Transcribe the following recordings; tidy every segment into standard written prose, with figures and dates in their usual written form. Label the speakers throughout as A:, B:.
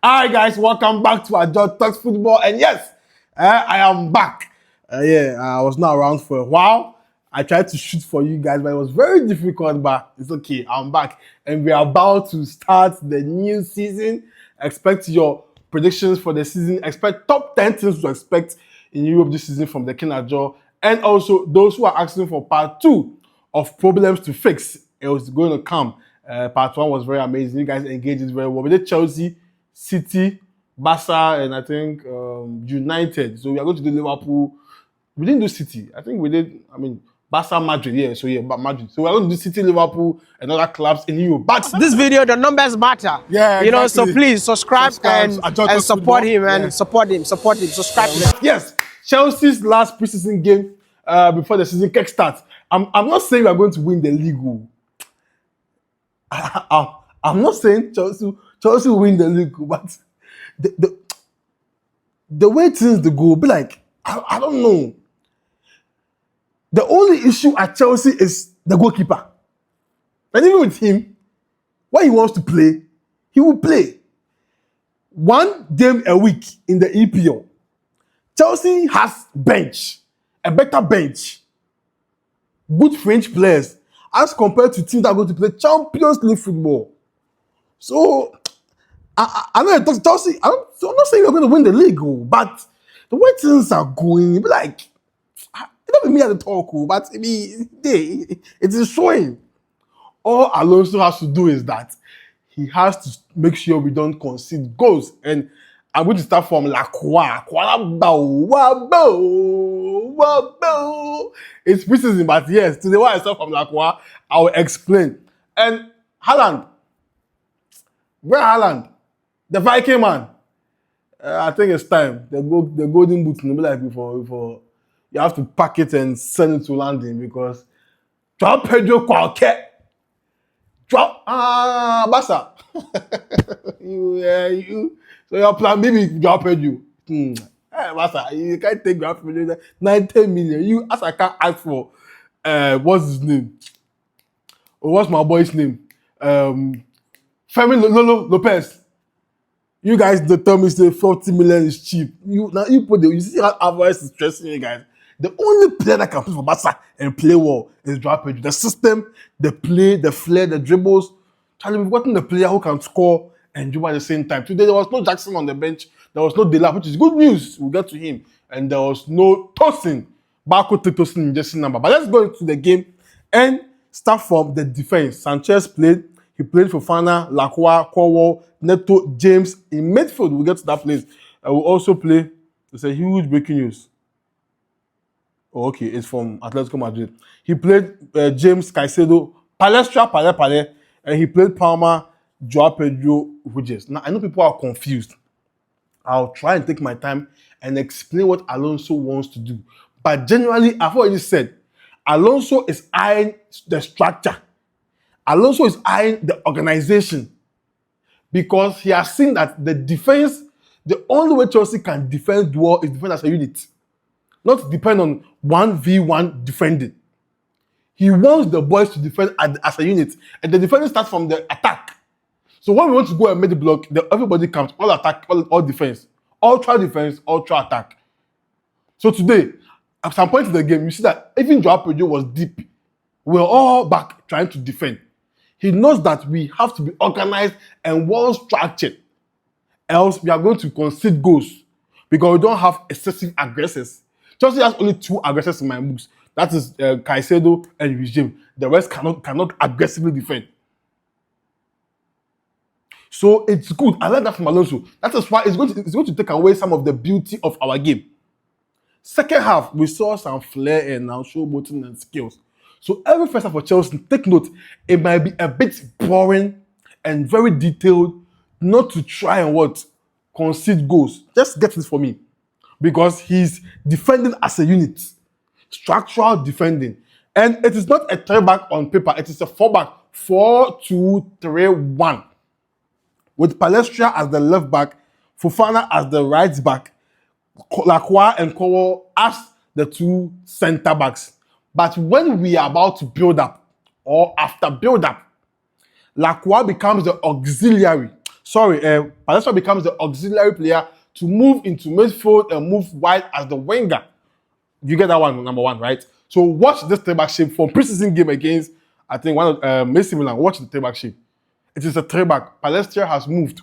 A: Alright guys, welcome back to our Joao Talks Football, and yes, I am back. I was not around for a while. I tried to shoot for you guys, but it was very difficult, but it's okay, I'm back. And we are about to start the new season. Expect your predictions for the season. Expect top 10 things to expect in Europe this season from the Kinajo. And also, those who are asking for part 2 of problems to fix, it was going to come. Part 1 was very amazing. You guys engaged it very well. We did Chelsea, City, Barca, and I think United. So we are going to do Liverpool. We didn't do City. I think we did, Barca, Madrid. Yeah, Madrid. So we are going to do City, Liverpool, and other clubs in Europe. But
B: this video, the numbers matter.
A: Yeah,
B: you know,
A: exactly.
B: So please subscribe and support him and support him. Subscribe.
A: Yes, Chelsea's last preseason game before the season kickstarts. I'm not saying we are going to win the league. I'm not saying Chelsea will win the league, but the way things go, be like, I don't know. The only issue at Chelsea is the goalkeeper. And even with him, when he wants to play, he will play. One game a week in the EPL. Chelsea has a better bench. Good French players as compared to teams that are going to play Champions League football. So, I know Chelsea, I'm not saying we're going to win the league, but the way things are going, it be like, it don't be me at the talk, but it is showing. All Alonso has to do is that he has to make sure we don't concede goals. And I'm going to start from Lacroix. It's preseason, but yes, today when I start from Lacroix, I will explain. And Haaland, where Haaland? The Viking man. I think it's time. The golden boot will be like before you have to pack it and send it to London because Joao Pedro qualquer. Barca. you. So your plan maybe Joao Pedro. Barca, you can't take Joao Pedro 90 million. You as I can't ask for what's his name? Or what's my boy's name? Femi Lopez. You guys don't tell me say 40 million is cheap. You see how Alvarez is stressing you guys. The only player that can play for Barca and play well is Joao Pedro. The system, the play, the flair, the dribbles. Charlie, we've gotten the player who can score and dribble at the same time. Today there was no Jackson on the bench. There was no Delap, which is good news. We'll get to him. And there was no Tosin. Barco took Tosin in jersey number. But let's go into the game and start from the defense. Sanchez played. He played Fofana, Lacroix, Corwell, Neto, James. In midfield, we'll get to that place. I will also play. It's a huge breaking news. Oh, okay, it's from Atletico Madrid. He played James, Caicedo, Palestra, Pale, and he played Palmer, Joao Pedro, Hughes. Now, I know people are confused. I'll try and take my time and explain what Alonso wants to do. But generally, I've already said, Alonso is eyeing the structure. Alonso is eyeing the organization because he has seen that the defense, the only way Chelsea can defend well is defend as a unit, not depend on 1v1 defending. He wants the boys to defend as a unit, and the defending starts from the attack. So when we want to go and make the block, everybody comes, all attack, all defense, ultra defense, ultra attack. So today, at some point in the game, you see that even Joao Pedro was deep. We're all back trying to defend. He knows that we have to be organized and well-structured. Else, we are going to concede goals because we don't have excessive aggressors. Chelsea has only 2 aggressors in my books. That is Caicedo and Regime. The rest cannot aggressively defend. So it's good. I like that from Alonso. That is why it's going to take away some of the beauty of our game. Second half, we saw some flair and now showboating and skills. So every first half for Chelsea, take note, it might be a bit boring and very detailed, not to try and concede goals. Just get this for me. Because he's defending as a unit. Structural defending. And it is not a 3-back on paper, it is a 4-back. 4-2-3-1. With Palestra as the left back, Fofana as the right back, Lacroix and Corwell as the 2 center backs. But when we are about to build up, or after build up, Lacroix becomes the auxiliary. Maresca becomes the auxiliary player to move into midfield and move wide as the winger. You get that one, number one, right? So watch this three-back shape from preseason game against, I think, one of AC Milan. Watch the three-back shape. It is a three-back. Palestra has moved.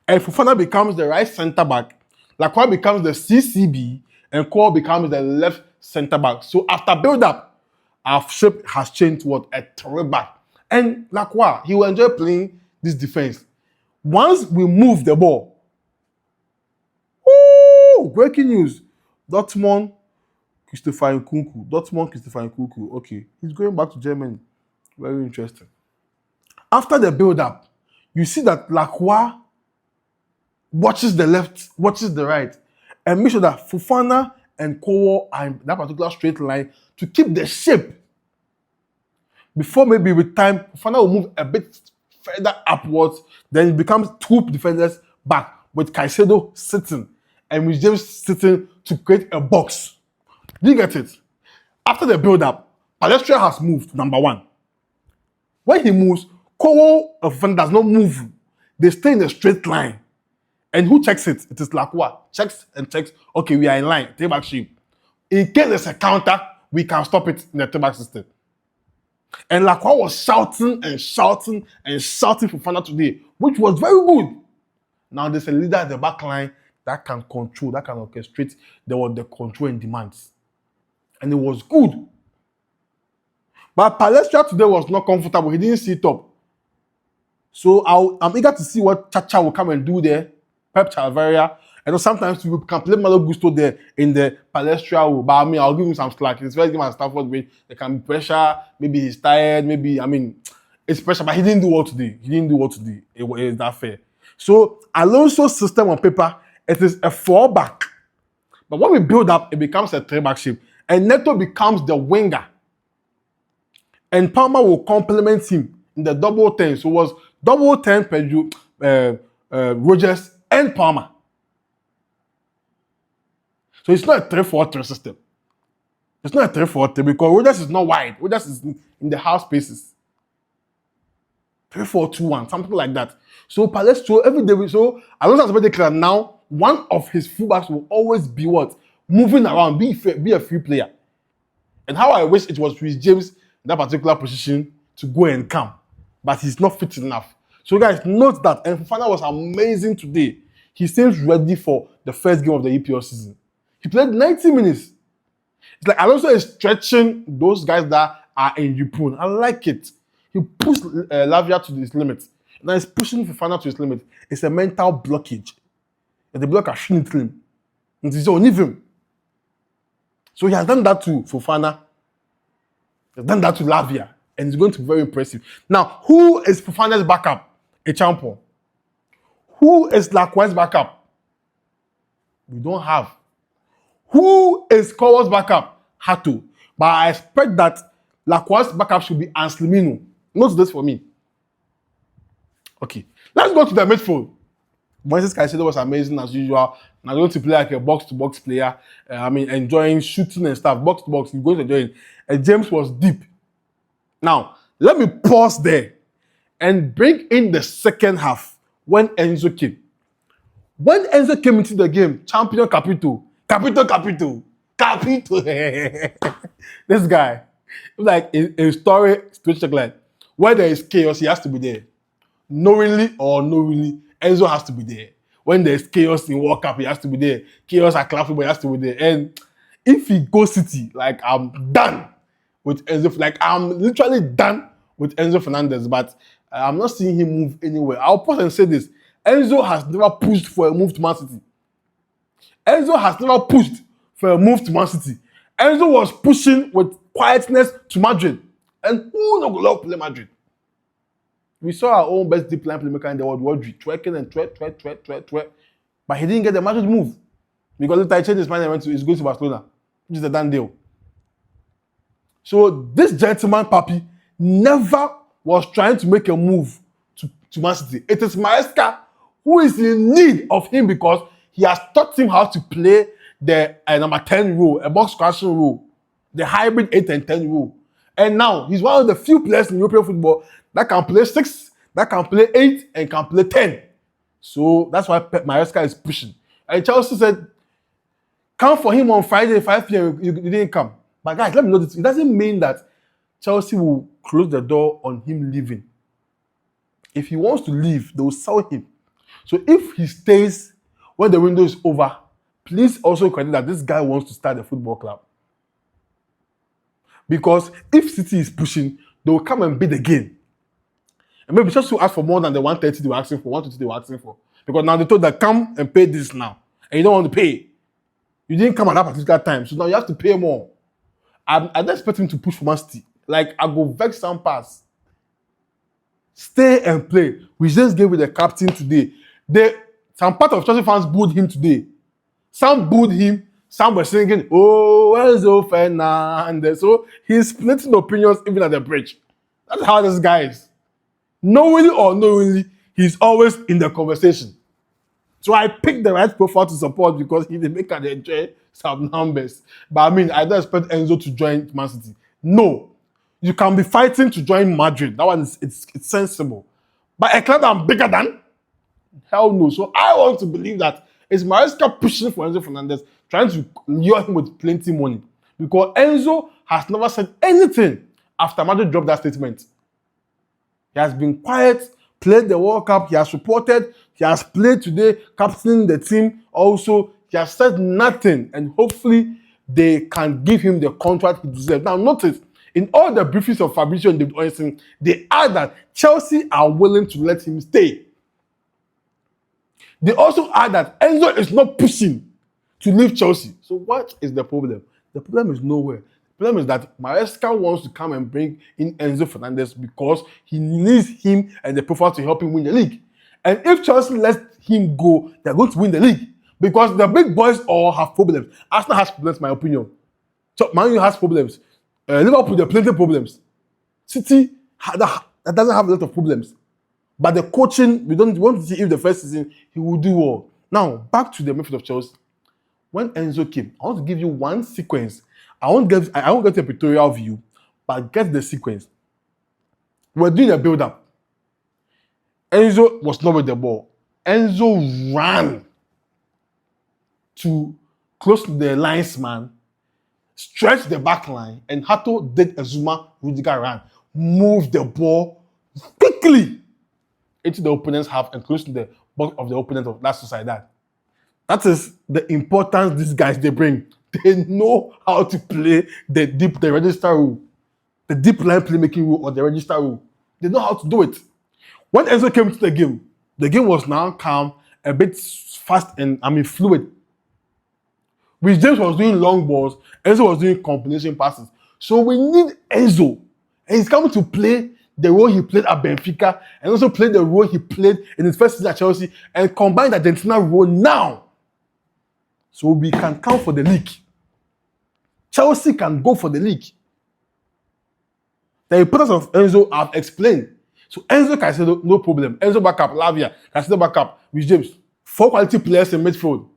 A: And Fofana becomes the right centre-back. Lacroix becomes the CCB. And Cole becomes the left centre-back. So after build-up, our shape has changed to what? A three-back. And Lacroix, he will enjoy playing this defense. Once we move the ball, breaking news. Dortmund, Christopher Nkunku. Okay, he's going back to Germany. Very interesting. After the build-up, you see that Lacroix watches the left, watches the right, and make sure that Fofana and Kowo are in that particular straight line to keep the shape. Before maybe with time, Fofana will move a bit further upwards, then it becomes two defenders back with Caicedo sitting and with James sitting to create a box. Do you get it? After the build-up, Palestra has moved, number one. When he moves, Kowo and Fofana does not move. They stay in a straight line. And who checks it? It is Lacroix. Checks and checks. Okay, we are in line. Three-back shape. In case there's a counter, we can stop it in the three-back system. And Lacroix was shouting for Fofana today, which was very good. Now there's a leader at the back line that can control, that can orchestrate the control and demands. And it was good. But Palestra today was not comfortable. He didn't sit up. So I'm eager to see what Chacha will come and do there. Pep Chavarria. I know sometimes we can play Malo Gusto there in the Palestra, but I mean, I'll give him some slack. It's first game at Stafford Bridge. There can be pressure. Maybe he's tired. Maybe, it's pressure, but he didn't do well today. It is that fair. So Alonso's system on paper, it is a 4-back. But when we build up, it becomes a 3-back shape. And Neto becomes the winger. And Palmer will complement him in the double 10. So it was double 10 Pedro, Rogers, and Palmer. So it's not a 3-4-3 system. It's not a 3-4-3 because Rogers is not wide. Rogers is in the half spaces. 3-4-2-1, something like that. So Palestro, every day, so Alonso has clear now, one of his fullbacks will always be what? Moving around, be a free player. And how I wish it was Rhys James in that particular position to go and come. But he's not fit enough. So guys, note that. And Fofana was amazing today. He seems ready for the first game of the EPL season. He played 90 minutes. It's like Alonso is stretching those guys that are injury prone. I like it. He pushed Lavia to his limit. Now he's pushing Fofana to his limit. It's a mental blockage. And the blocker shouldn't him. And he's on him. So he has done that to Fofana. He has done that to Lavia. And it's going to be very impressive. Now, who is Fofana's backup? A champion. Who is Lacroix's backup? We don't have. Who is Kowo's backup? Hato. But I expect that Lacroix's backup should be Anslimino. Note this for me. Okay. Let's go to the midfield. Moises Caicedo was amazing as usual. Now going to play like a box-to-box player. Enjoying shooting and stuff. Box-to-box, he's going to enjoy it. And James was deep. Now, let me pause there and bring in the second half when Enzo came. When Enzo came into the game, champion Capito. This guy, like a story like where there is chaos, he has to be there. Knowingly or unknowingly, Enzo has to be there. When there's chaos in World Cup, he has to be there. Chaos at club football, he has to be there. And if he goes City, like I'm done with Enzo. Like I'm literally done with Enzo Fernandez, but I'm not seeing him move anywhere. I'll pause and say this. Enzo has never pushed for a move to Man City. Enzo has never pushed for a move to Man City. Enzo was pushing with quietness to Madrid. And who not love play Madrid? We saw our own best deep line playmaker in the world, Rodri, twerking and twerk. But he didn't get the Madrid move. Because later he changed his mind and he's going to Barcelona, which is a done deal. So this gentleman, Papi, never was trying to make a move to Man City. It is Maresca who is in need of him because he has taught him how to play the number 10 role, a box crashing role, the hybrid 8 and 10 role. And now he's one of the few players in European football that can play 6, that can play 8 and can play 10. So that's why Maresca is pushing. And Chelsea said, come for him on Friday, 5 p.m. You didn't come. But guys, let me know this. It doesn't mean that Chelsea will close the door on him leaving. If he wants to leave, they will sell him. So if he stays when the window is over, please also credit that this guy wants to start a football club. Because if City is pushing, they will come and bid again. And maybe Chelsea will ask for more than the 130 they were asking for, 120 they were asking for. Because now they told that come and pay this now. And you don't want to pay. You didn't come at that particular time. So now you have to pay more. I don't expect him to push for Man City. Like, I go vex some pass. Stay and play. We just gave with the captain today. Some part of Chelsea fans booed him today. Some booed him. Some were singing, oh, Enzo Fernandez. So he's splitting opinions even at the bridge. That's how this guy is. Knowingly or unknowingly, he's always in the conversation. So I picked the right profile to support because he did make an enjoy some numbers. But I mean, I don't expect Enzo to join Man City. No. You can be fighting to join Madrid. That one is it's sensible. But a club that I'm bigger than? Hell no. So I want to believe that it's Maresca pushing for Enzo Fernandez, trying to lure him with plenty money. Because Enzo has never said anything after Madrid dropped that statement. He has been quiet, played the World Cup, he has supported, he has played today, captaining the team. Also, he has said nothing, and hopefully they can give him the contract he deserves. Now, notice, in all the briefings of Fabrizio and David Ornstein, they add that Chelsea are willing to let him stay. They also add that Enzo is not pushing to leave Chelsea. So what is the problem? The problem is nowhere. The problem is that Maresca wants to come and bring in Enzo Fernandez because he needs him and the profile to help him win the league. And if Chelsea lets him go, they're going to win the league. Because the big boys all have problems. Arsenal has problems, in my opinion. So Man U has problems. Liverpool, there are plenty of problems. City, that doesn't have a lot of problems. But the coaching, we want to see if the first season he will do well. Now, back to the midfield of Chelsea. When Enzo came, I want to give you one sequence. I won't get a pictorial view, but get the sequence. We're doing a build-up. Enzo was not with the ball. Enzo ran to close to the linesman, stretched the back line, and Hato did a Zuma Rudiger run. Moved the ball quickly into the opponent's half and close to the box of the opponent of that SOCIEDAD. That is the importance these guys they bring. They know how to play the register rule, the deep line playmaking rule or the register rule. They know how to do it. When Enzo came to the game was now calm, a bit fast and fluid. Which James was doing long balls, Enzo was doing combination passes. So we need Enzo, and he's coming to play the role he played at Benfica and also play the role he played in his first season at Chelsea and combine the Argentina role now. So we can count for the league. Chelsea can go for the league. The importance of Enzo I've explained. So Enzo can say no problem. Enzo backup, Lavia, can say backup with James. 4 quality players in midfield.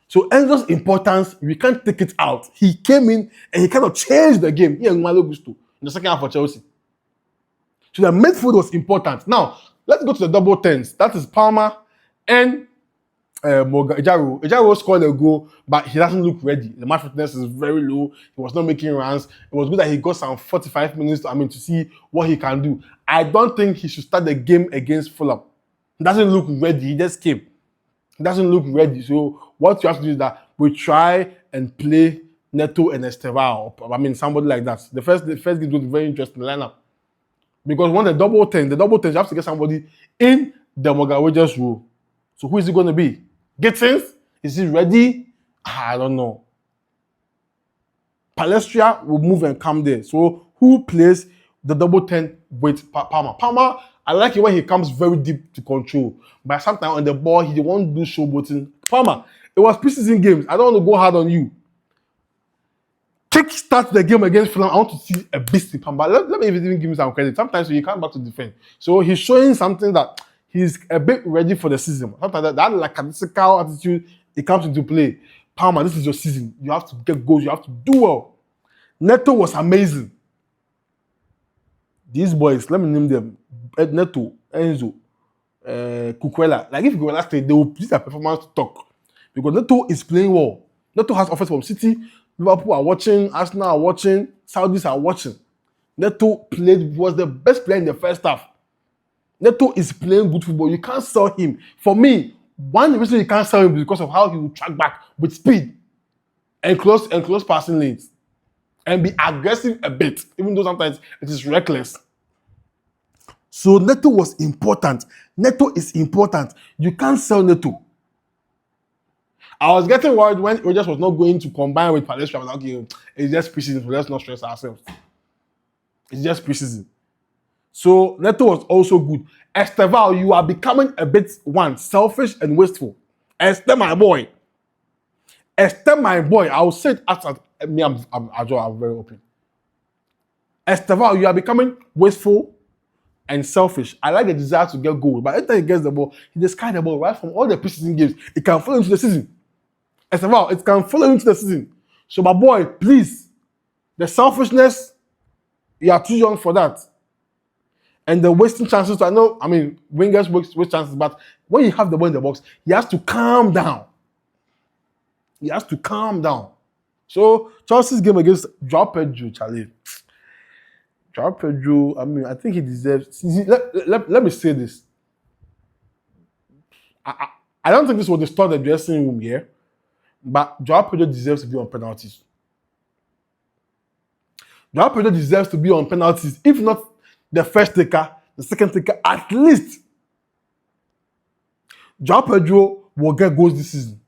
A: So Enzo's importance, we can't take it out. He came in and he kind of changed the game. He and Malo Gusto in the second half for Chelsea. So the midfield was important. Now, let's go to the double tens. That is Palmer and Ejaro. Ejaro scored a goal, but he doesn't look ready. The match fitness is very low. He was not making runs. It was good that he got some 45 minutes to see what he can do. I don't think he should start the game against Fulham. He doesn't look ready. He just came. He doesn't look ready. So what you have to do is that we try and play Neto and Estevao. Somebody like that. The first game was very interesting lineup. Because when the double tens, you have to get somebody in the Mogawages role. So who is it going to be? Gittins? Is he ready? I don't know. Palestra will move and come there. So who plays the double 10 with Palmer? Palmer, I like it when he comes very deep to control. But sometimes on the ball, he won't do showboating. Palmer, it was preseason games. I don't want to go hard on you. Kickstart the game against Fulham. I want to see a beast in Palmer. Let me even give him some credit. Sometimes he comes back to defend. So he's showing something that he's a bit ready for the season. Sometimes that lackadaisical attitude, it comes into play. Palmer, this is your season. You have to get goals. You have to do well. Neto was amazing. These boys, let me name them. Neto, Enzo, Cucurella. Like if Cucurella stay, they will use their performance to talk. Because Neto is playing well. Neto has offers from City, Liverpool are watching, Arsenal are watching, Saudis are watching. Neto was the best player in the first half. Neto is playing good football. You can't sell him. For me, one reason you can't sell him is because of how he will track back with speed and close passing lanes and be aggressive a bit, even though sometimes it is reckless. So Neto was important. Neto is important. You can't sell Neto. I was getting worried when Rogers was not going to combine with Palestra. I was like, okay, it's just preseason, so let's not stress ourselves. It's just preseason. So Neto was also good. Esteval, you are becoming a bit selfish and wasteful. Esther, my boy. I will say it as me. I'm very open. Esteval, you are becoming wasteful and selfish. I like the desire to get goals, but every time he gets the ball, he just carry the ball right from all the preseason games. It can follow into the season. Esteval, it can follow into the season. So, my boy, please, the selfishness, you are too young for that. And the wasting chances, wingers waste chances, but when you have the ball in the box, he has to calm down. So, Chelsea's game against Joao Pedro, Charlie. Joao Pedro, I think he deserves. Let me say this. I don't think this was the start of the dressing room here, but Joao Pedro deserves to be on penalties. Joao Pedro deserves to be on penalties, if not the first taker, the second taker, at least. Joao Pedro will get goals this season.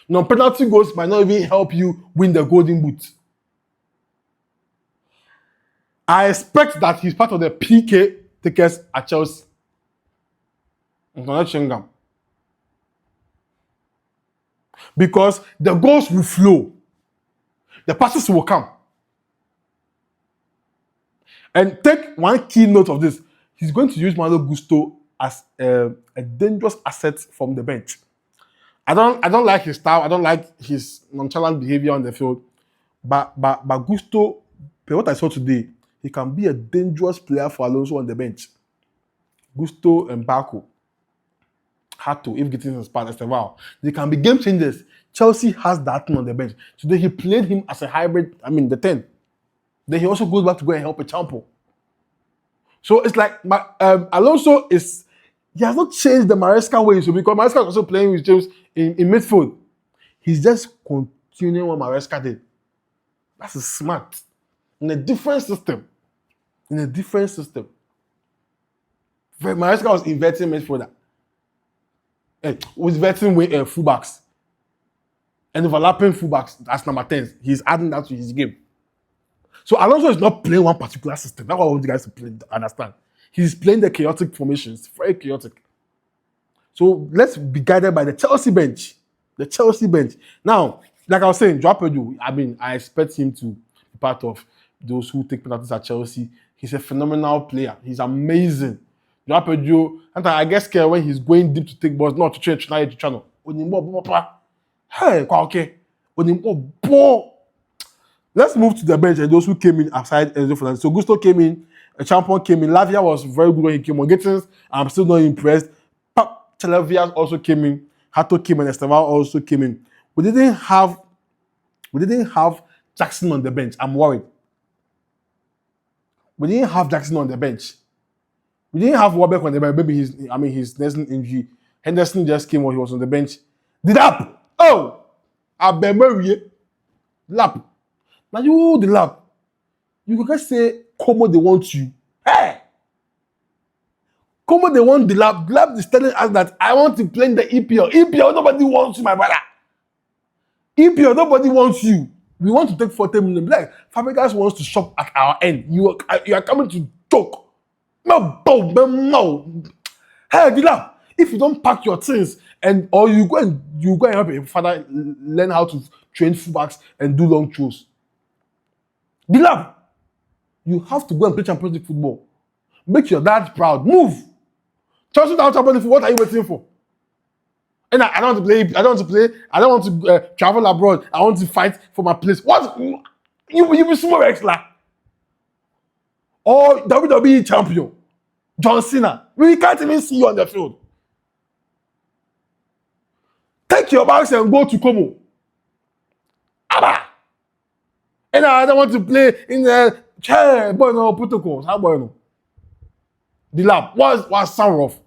A: Now, penalty goals might not even help you win the Golden Boot. I expect that he's part of the PK takers at Chelsea. Because the goals will flow. The passes will come. And take one key note of this. He's going to use Malo Gusto as a dangerous asset from the bench. I don't like his style. I don't like his nonchalant behavior on the field. But Gusto, per what I saw today, he can be a dangerous player for Alonso on the bench. Gusto and Baku had to, if getting inspired as well. They can be game changers. Chelsea has that thing on the bench. Today he played him as a hybrid, the 10. Then he also goes back to go and help a Champo. So it's like Alonso he has not changed the Maresca way. So because Maresca is also playing with James in midfield, he's just continuing what Maresca did. That's smart. In a different system. Maresca was inverting midfielder. Was inverting fullbacks. And overlapping fullbacks as number 10. He's adding that to his game. So Alonso is not playing one particular system. That's what I want you guys to understand. He's playing the chaotic formations. Very chaotic. So let's be guided by the Chelsea bench. Now, like I was saying, Joao Pedro, I expect him to be part of those who take penalties at Chelsea. He's a phenomenal player. He's amazing. Joao Pedro, and I get scared when he's going deep to take balls, not to try to channel. Hey, okay. Let's move to the bench and those who came in aside Enzo Fernandez. So Gusto came in, a champion came in. Lavia was very good when he came on. Gittins, I'm still not impressed. Chalavia also came in. Hato came in. Esteval also came in. We didn't have Jackson on the bench. I'm worried. We didn't have Jackson on the bench. We didn't have Warbeck on the bench. Maybe his Nelson injury. Henderson just came when he was on the bench. The lap. Oh! Abemberie. Lap. Now you the lap. You can just say, Como they want you. Hey! Como they want the lap. Lap is telling us that I want to play in the EPL. EPL, nobody wants you, my brother. EPL, nobody wants you. We want to take 40 million. Like, Fabregas wants to shop at our end. You are coming to talk. No. Hey, the lap. If you don't pack your things or you go and help your father learn how to train fullbacks and do long throws. Dilap, you have to go and play Champions League football. Make your dad proud. Move. Chelsea down Champions League. What are you waiting for? And I don't want to play. I don't want to play. I don't want to travel abroad. I want to fight for my place. What? You be small extra. or WWE champion, John Cena. We can't even see you on the field. Take your bags and go to Como. Abba! And I don't want to play in the chair, boy, no protocols. How boy no? The lab was sound rough.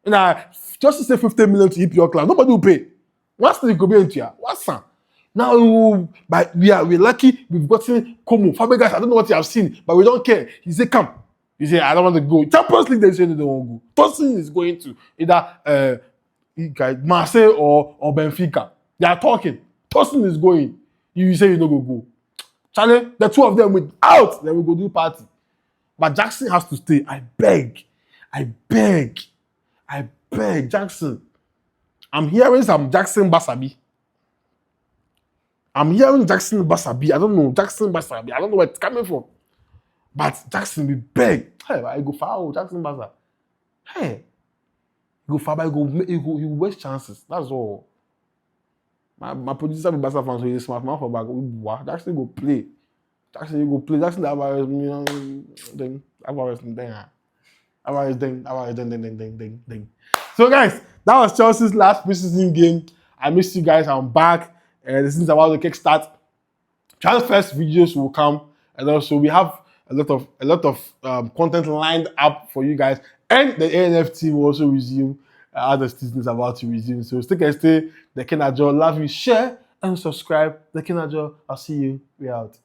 A: And I just to say 50 million to EPL class, nobody will pay. What's the go be into ya? What's that? Now, but we're lucky we've gotten Como. Fabregas, I don't know what you have seen, but we don't care. He said, come. He said, I don't want to go. Champions League, they say they don't want to go. Tosin is going to either Marseille or Benfica. They are talking. Tosin is going. You say you don't go. Charlie, the two of them without, then we go do party. But Jackson has to stay. I beg, Jackson. I'm hearing some Jackson Basabi. I don't know. Jackson Basabi. I don't know where it's coming from. But Jackson, we beg. Hey, I go far. Jackson Basa. Hey. Go far, but you waste chances. That's all. My producer be Basa fan, so he's smart man for back. Jackson go play. Jackson that ding. So guys, that was Chelsea's last preseason game. I missed you guys. I'm back. This is about the kickstart. Transfers videos will come, and also we have a lot of content lined up for you guys. And the ANF team will also resume. Other season is about to resume. So stay. The Kenajo, love you, share and subscribe. The Kenajo, I'll see you. We out.